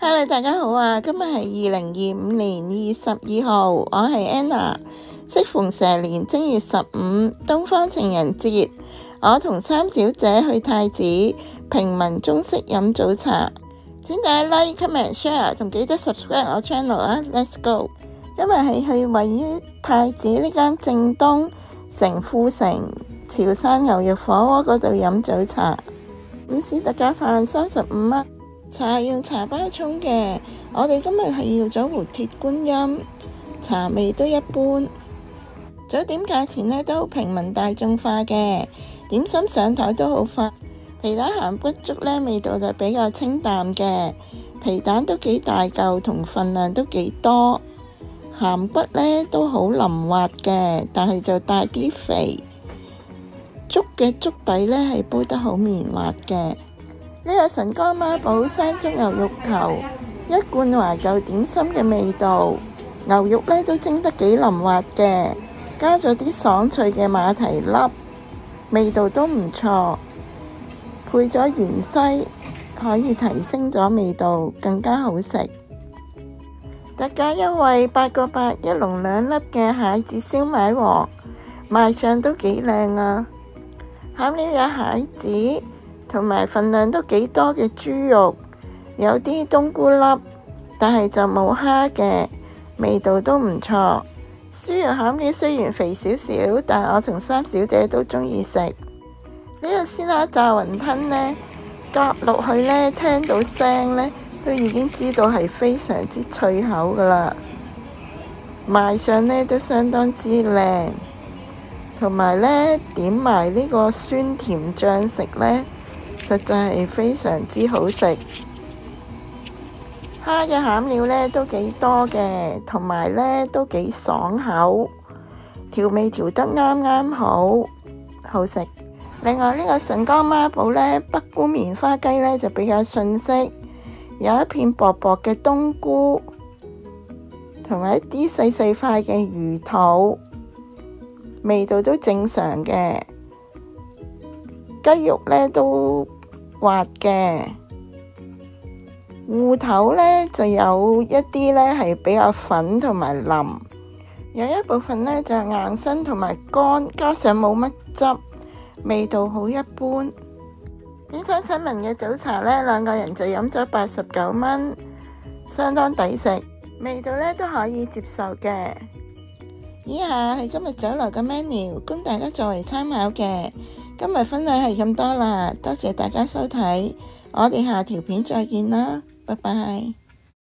Hello， 大家好啊！今日係2025年2月12號，我係 Anna。適逢蛇年正月15，東方情人節，我同三小姐去太子平民中式飲早茶。請大家 like、comment、share， 同記得 subscribe 我 channel 啊 ！Let's go！ 今日係去位於太子呢間正東城富城潮汕牛肉火鍋嗰度飲早茶。午市特價飯35蚊。茶用茶包沖嘅，我哋今日係要咗壺鐵觀音，茶味都一般。酒點價錢呢都平民大眾化嘅，點心上台都好快。皮蛋鹹骨粥呢味道就比較清淡嘅，皮蛋都幾大嚿，同份量都幾多。鹹骨呢都好腍滑嘅，但係就帶啲肥。粥嘅粥底呢係煲得好綿滑嘅。呢個神江孖寶山竹牛肉球，一貫懷舊點心嘅味道。牛肉呢都蒸得幾腍滑嘅，加咗啲爽脆嘅馬蹄粒，味道都唔錯。配咗芫茜，可以提升咗味道，更加好食。特價優惠8個8，一籠2粒嘅蟹子燒賣王，賣相都幾靚啊！餡料有蟹子，同埋份量都幾多嘅豬肉，有啲冬菇粒，但係就冇蝦嘅，味道都唔錯。豬肉餡料雖然肥少少，但我同三小姐都鍾意食。呢個鮮蝦炸雲吞呢，夾落去呢，聽到聲呢，都已經知道係非常之脆口噶啦。賣相呢都相當之靚，同埋呢點埋呢個酸甜醬食呢，實在係非常之好食。蝦嘅餡料呢都幾多嘅，同埋呢都幾爽口，調味調得啱啱好，好食。另外呢個神江孖寶呢，北菇棉花雞呢就比較遜色，有一片薄薄嘅冬菇，同埋一啲細細塊嘅魚肚，味道都正常嘅。雞肉呢都滑嘅，芋頭呢就有一啲呢係比較粉同埋腍，有一部分呢就硬身同埋乾，加上冇乜汁，味道好一般。點餐親民嘅早茶呢，2個人就飲咗89蚊，相當抵食，味道呢都可以接受嘅。以下係今日酒樓嘅 menu， 供大家作為參考嘅。今日分享係咁多啦，多謝大家收睇，我哋下條片再見啦，拜拜。